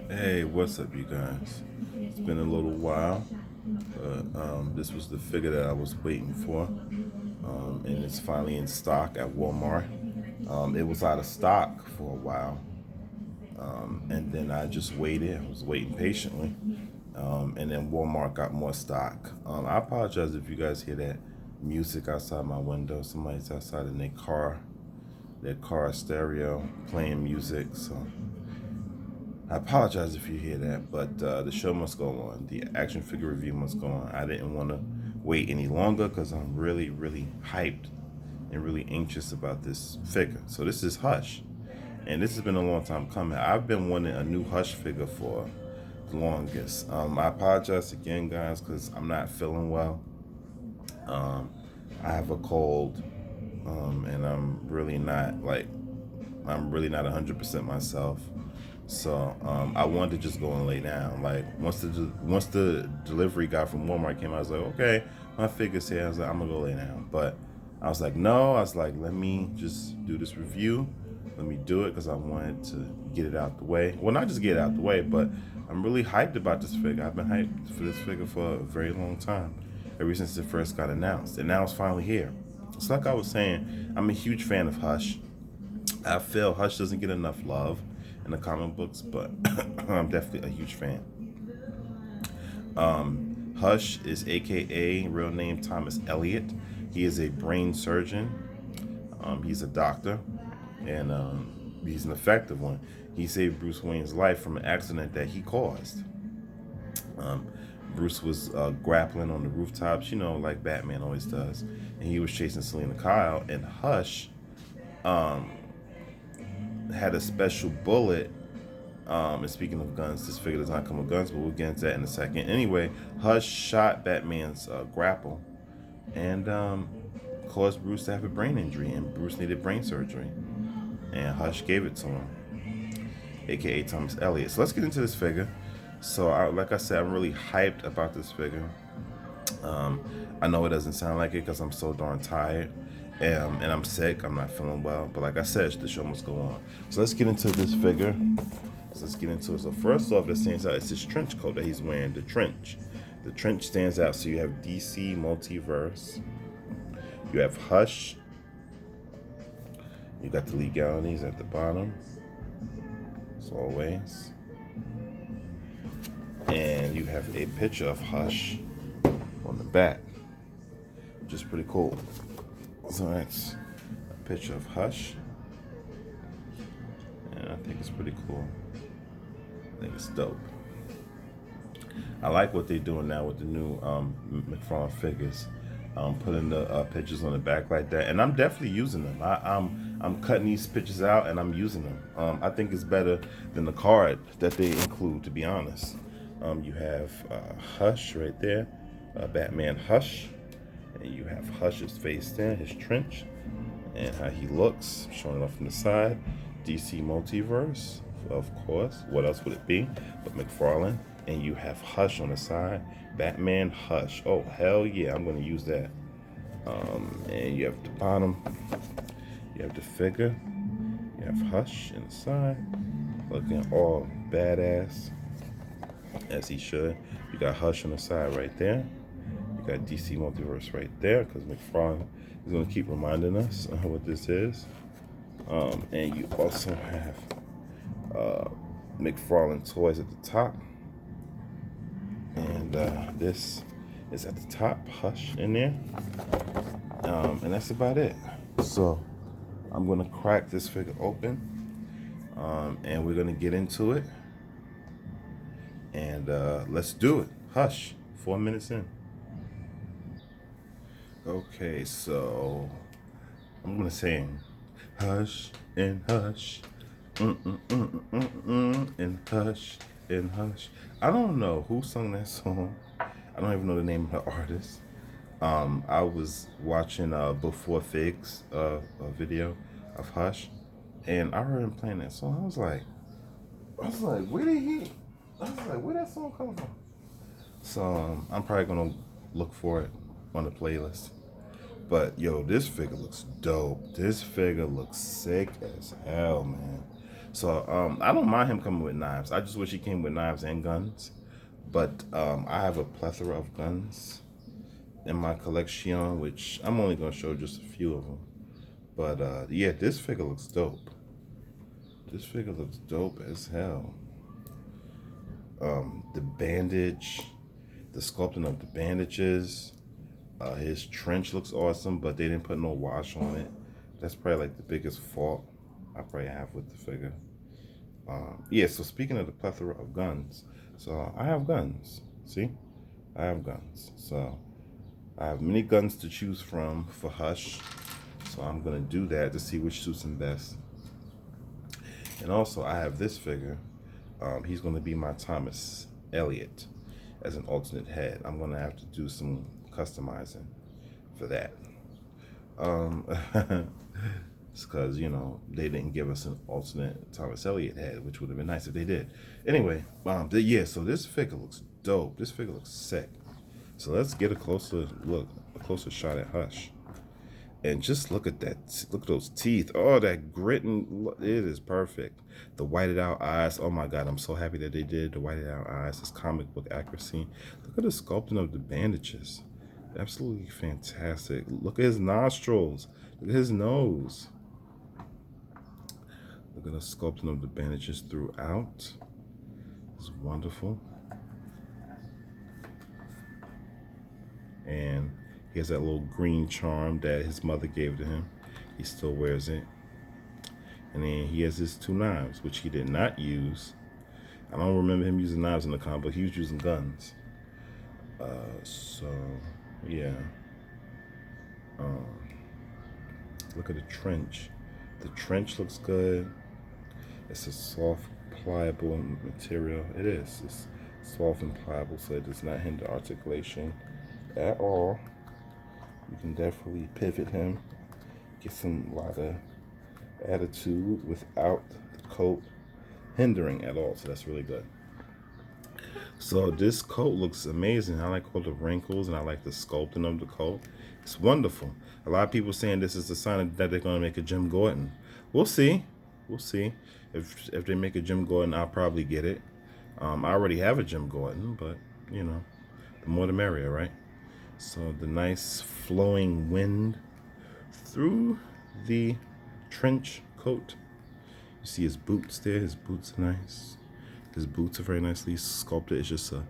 Hey, what's up, you guys? It's been a little while. This was the figure that I was waiting for, and it's finally in stock at Walmart. It was out of stock for a while, and then I just waited. I was waiting patiently, and then Walmart got more stock. I apologize if you guys hear that music outside my window. Somebody's outside in their car stereo playing music. So I apologize if you hear that, but the show must go on. The action figure review must go on. I didn't want to wait any longer because I'm really, really hyped and really anxious about this figure. So this is Hush, and this has been a long time coming. I've been wanting a new Hush figure for the longest. I apologize again, guys, because I'm not feeling well. Um, I have a cold, and I'm really not 100% myself. So I wanted to just go and lay down. Like once the delivery guy from Walmart came, I was like, okay, my figure's here. I was like, I'm gonna go lay down. But I was like, no. I was like, let me just do this review. Let me do it because I wanted to get it out the way. Well, not just get it out the way, but I'm really hyped about this figure. I've been hyped for this figure for a very long time, ever since it first got announced, and now it's finally here. It's like I was saying, I'm a huge fan of Hush. I feel Hush doesn't get enough love in the comic books, but I'm definitely a huge fan. Hush is AKA real name Thomas Elliott. He is a brain surgeon. He's a doctor, and he's an effective one. He saved Bruce Wayne's life from an accident that he caused. Um, Bruce was grappling on the rooftops, like Batman always does, and he was chasing Selena Kyle. And Hush um, had a special bullet. And speaking of guns, this figure does not come with guns, but we'll get into that in a second. Anyway, Hush shot Batman's grapple and caused Bruce to have a brain injury, and Bruce needed brain surgery. And Hush gave it to him, aka Thomas Elliott. So let's get into this figure. So, like I said, I'm really hyped about this figure. Um, I know it doesn't sound like it because I'm so darn tired. And I'm sick. I'm not feeling well. But like I said, the show must go on. So let's get into this figure. Let's get into it. So first off, that stands out is his trench coat that he's wearing. The trench. The trench stands out. So you have DC multiverse. You have Hush. You got the legalities at the bottom, as always. And you have a picture of Hush on the back, which is pretty cool. So that's a picture of Hush. And I think it's pretty cool. I think it's dope. I like what they're doing now with the new Mcfarlane figures, putting the pictures on the back like that, and I'm definitely using them. I'm cutting these pictures out and I'm using them. I think it's better than the card that they include, to be honest. You have Hush right there, Batman Hush, and you have Hush's face there, his trench, and how he looks, showing off from the side. DC Multiverse, of course. What else would it be but Mcfarlane? And you have Hush on the side. Batman Hush. Oh, hell yeah, I'm going to use that. And you have the bottom. You have the figure. You have Hush in the side. Looking all badass, as he should. You got Hush on the side right there. You got DC Multiverse right there, because Mcfarlane is going to keep reminding us what this is. And you also have Mcfarlane toys at the top, and this is at the top, Hush in there, and that's about it. So I'm gonna crack this figure open, and we're gonna get into it, and let's do it. Hush, 4 minutes in. Okay, so I'm gonna sing Hush and Hush, and Hush and Hush. I don't know who sung that song. I don't even know the name of the artist. I was watching Before Figs, a video of Hush, and I heard him playing that song. Where did he? I was like, where that song come from? So I'm probably gonna look for it on the playlist. But yo, this figure looks dope. This figure looks sick as hell, man. So I don't mind him coming with knives. I just wish he came with knives and guns. But I have a plethora of guns in my collection, which I'm only gonna show just a few of them. But yeah, this figure looks dope. This figure looks dope as hell. The bandage, the sculpting of the bandages. His trench looks awesome, but they didn't put no wash on it. That's probably like the biggest fault I probably have with the figure. Yeah, so speaking of the plethora of guns, so I have guns. See? I have guns. So I have many guns to choose from for Hush. So I'm going to do that to see which suits him best. And also, I have this figure. He's going to be my Thomas Elliot as an alternate head. I'm going to have to do some customizing for that. It's because, you know, they didn't give us an alternate Thomas Elliot head, which would have been nice if they did. Anyway, yeah, so this figure looks dope. This figure looks sick. So let's get a closer look, a closer shot at Hush. And just look at that. Look at those teeth. Oh, that grit. And it is perfect. The whited out eyes. Oh my God, I'm so happy that they did the whited out eyes. This comic book accuracy. Look at the sculpting of the bandages. Absolutely fantastic. Look at his nostrils. Look at his nose. Look at the sculpting of the bandages throughout. It's wonderful. And he has that little green charm that his mother gave to him. He still wears it. And then he has his two knives, which he did not use. I don't remember him using knives in the comic book. He was using guns. So, yeah. Look at the trench. The trench looks good. It's a soft, pliable material. It is. It's soft and pliable, so it does not hinder articulation at all. You can definitely pivot him, get some lot of attitude without the coat hindering at all. So that's really good. So this coat looks amazing. I like all the wrinkles and I like the sculpting of the coat. It's wonderful. A lot of people saying this is a sign that they're going to make a Jim Gordon. We'll see. We'll see. If they make a Jim Gordon, I'll probably get it. I already have a Jim Gordon, but you know, the more the merrier, right? So the nice flowing wind through the trench coat. You see his boots there. His boots are nice. His boots are very nicely sculpted. It's just a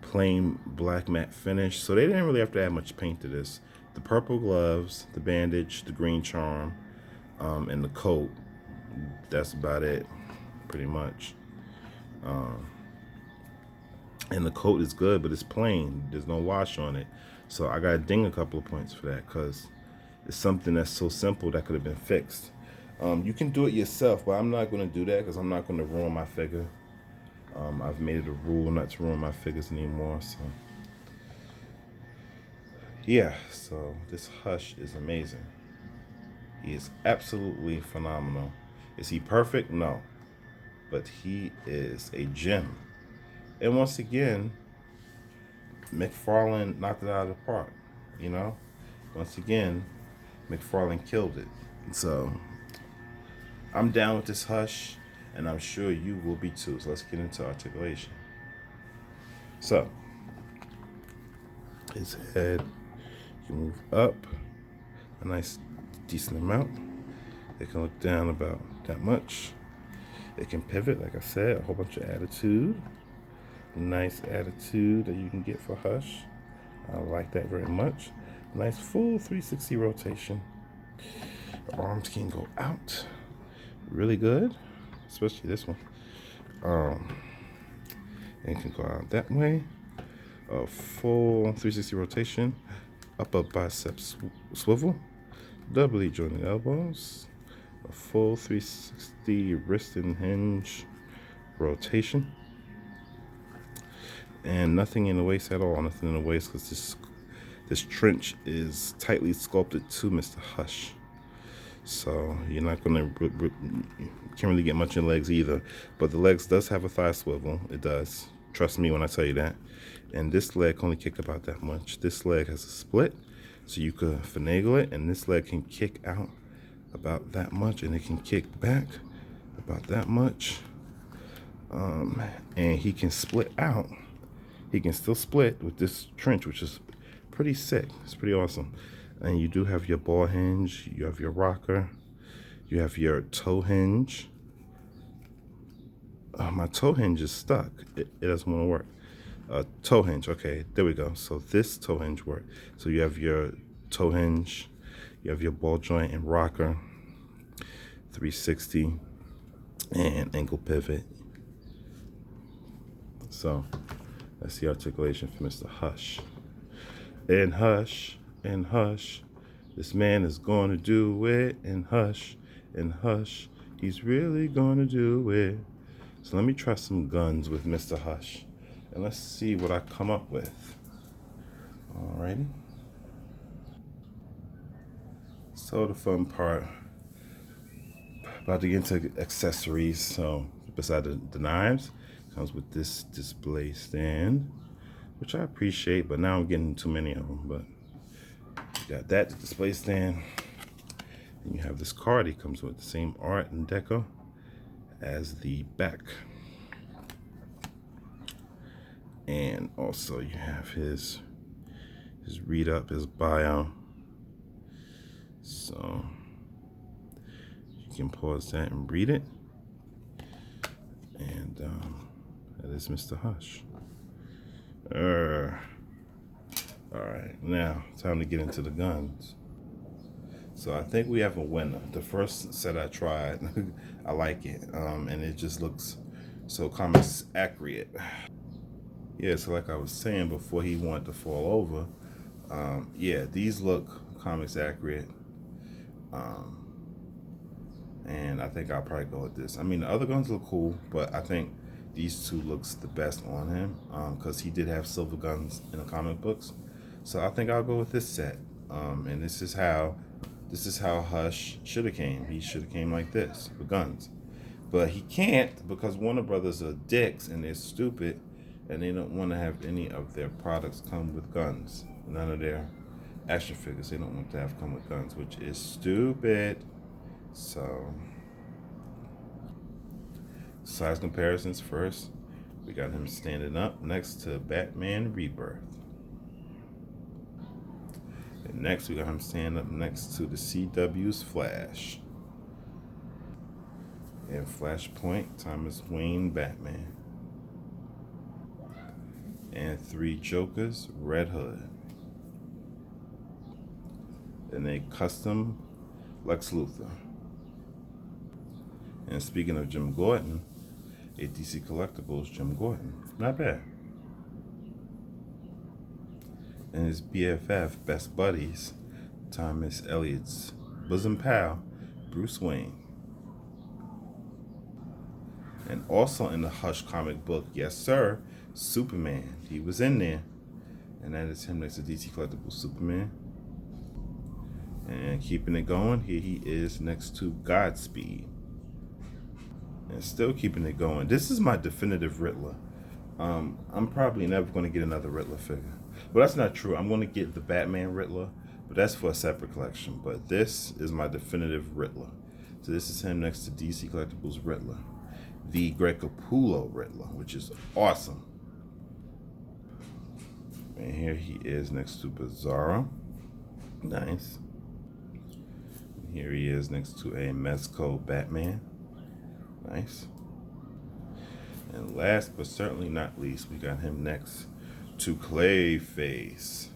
plain black matte finish. So they didn't really have to add much paint to this. The purple gloves, the bandage, the green charm, and the coat. That's about it, pretty much. And the coat is good, but it's plain. There's no wash on it. So I got to ding a couple of points for that because it's something that's so simple that could have been fixed. You can do it yourself, but I'm not going to do that because I'm not going to ruin my figure. I've made it a rule not to ruin my figures anymore. So yeah, so this Hush is amazing. He is absolutely phenomenal. Is he perfect? No. But he is a gem. And once again, Mcfarlane knocked it out of the park. You know? Once again, Mcfarlane killed it. So I'm down with this Hush, and I'm sure you will be too. So let's get into articulation. So his head, you move up a nice decent amount. It can look down about that much. It can pivot, like I said, a whole bunch of attitude. Nice attitude that you can get for Hush. I like that very much. Nice full 360 rotation. The arms can go out really good, especially this one. And it can go out that way. A full 360 rotation. Upper bicep swivel. Doubly jointed elbows. A full 360 wrist and hinge rotation. And nothing in the waist at all. Nothing in the waist because this trench is tightly sculpted to Mr. Hush. So you're not going to, can't really get much in legs either. But the legs does have a thigh swivel. It does. Trust me when I tell you that. And this leg can only kick about that much. This leg has a split, so you could finagle it. And this leg can kick out about that much. And it can kick back about that much. And he can split out. He can still split with this trench, which is pretty sick. It's pretty awesome. And you do have your ball hinge, you have your rocker, you have your toe hinge. My toe hinge is stuck. It doesn't want to work. Toe hinge, okay, there we go. So this toe hinge worked. So you have your toe hinge, you have your ball joint and rocker, 360, and ankle pivot. So that's the articulation for Mr. Hush. And hush, and hush, this man is going to do it. And hush, he's really going to do it. So let me try some guns with Mr. Hush. And let's see what I come up with. Alrighty. So the fun part, about to get into accessories. So beside the knives, comes with this display stand, which I appreciate, but now I'm getting too many of them. But you got that display stand. And you have this card. He comes with the same art and deco as the back. And also you have his read up, his bio. So you can pause that and read it. And that is Mr. Hush. All right, now time to get into the guns. So I think we have a winner. The first set I tried, I like it, and it just looks so comics accurate. Yeah, so like I was saying before he wanted to fall over, yeah, these look comics accurate, and I think I'll probably go with this. I mean, the other guns look cool, but I think these two looks the best on him, because he did have silver guns in the comic books. So I think I'll go with this set, and this is how Hush should have came. He should have came like this with guns, but he can't because Warner Brothers are dicks and they're stupid, and they don't want to have any of their products come with guns. None of their action figures they don't want to have come with guns, which is stupid. So size comparisons first. We got him standing up next to Batman Rebirth. And next we got him standing up next to the CW's Flash. And Flashpoint, Thomas Wayne Batman. And 3 Jokers, Red Hood. And a custom Lex Luthor. And speaking of Jim Gordon, a DC Collectibles Jim Gordon. Not bad. And his BFF, best buddies, Thomas Elliott's bosom pal, Bruce Wayne. And also in the Hush comic book, yes sir, Superman. He was in there. And that is him next to DC Collectibles Superman. And keeping it going, here he is next to Godspeed. And still keeping it going. This is my definitive Riddler. I'm probably never going to get another Riddler figure. But that's not true. I'm going to get the Batman Riddler, but that's for a separate collection. But this is my definitive Riddler. So this is him next to DC Collectibles Riddler. The Greg Capullo Riddler, which is awesome. And here he is next to Bizarro. Nice. And here he is next to a Mezco Batman. Nice. And last but certainly not least, we got him next to Clayface,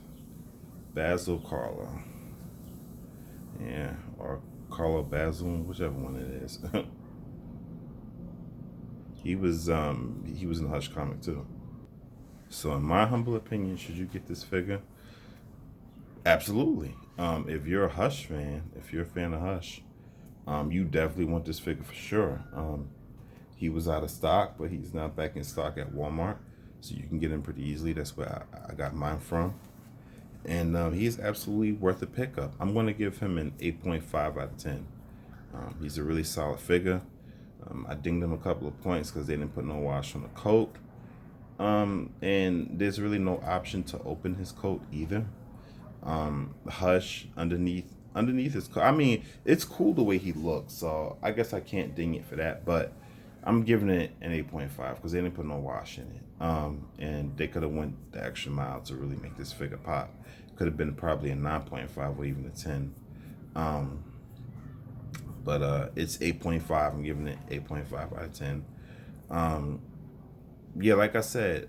Basil Karlo. Yeah, or Carlo Basil, whichever one it is. He was in the Hush comic too. So in my humble opinion, should you get this figure? Absolutely. If you're a Hush fan, if you're a fan of Hush, you definitely want this figure for sure. He was out of stock, but he's now back in stock at Walmart, so you can get him pretty easily. That's where I got mine from. And he's absolutely worth a pickup. I'm going to give him an 8.5 out of 10. He's a really solid figure. I dinged him a couple of points because they didn't put no wash on the coat. And there's really no option to open his coat either. Hush underneath underneath is cool. I mean, it's cool the way he looks, so I guess I can't ding it for that. But I'm giving it an 8.5 because they didn't put no wash in it. And they could have went the extra mile to really make this figure pop. Could have been probably a 9.5 or even a 10. Um, but it's 8.5. I'm giving it 8.5 out of 10. Um, yeah, like I said,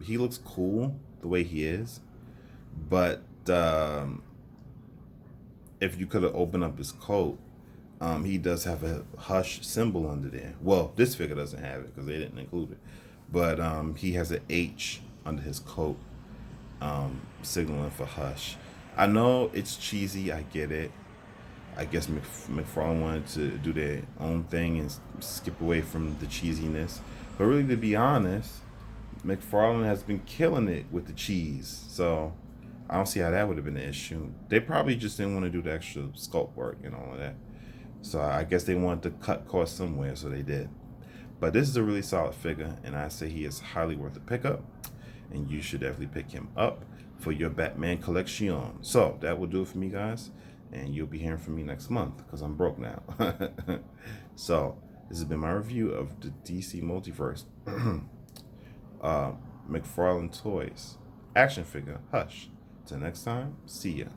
he looks cool the way he is, but if you could have opened up his coat, he does have a hush symbol under there. Well, this figure doesn't have it because they didn't include it, but he has an H under his coat, signaling for hush. I know it's cheesy. I get it. I guess McFarlane wanted to do their own thing and skip away from the cheesiness. But really, to be honest, McFarlane has been killing it with the cheese. So I don't see how that would have been an issue. They probably just didn't want to do the extra sculpt work and all of that. So I guess they wanted to cut costs somewhere, so they did. But this is a really solid figure, and I say he is highly worth a pickup. And you should definitely pick him up for your Batman collection. So that will do it for me, guys. And you'll be hearing from me next month because I'm broke now. So this has been my review of the DC Multiverse McFarlane Toys action figure Hush. Till next time, see ya.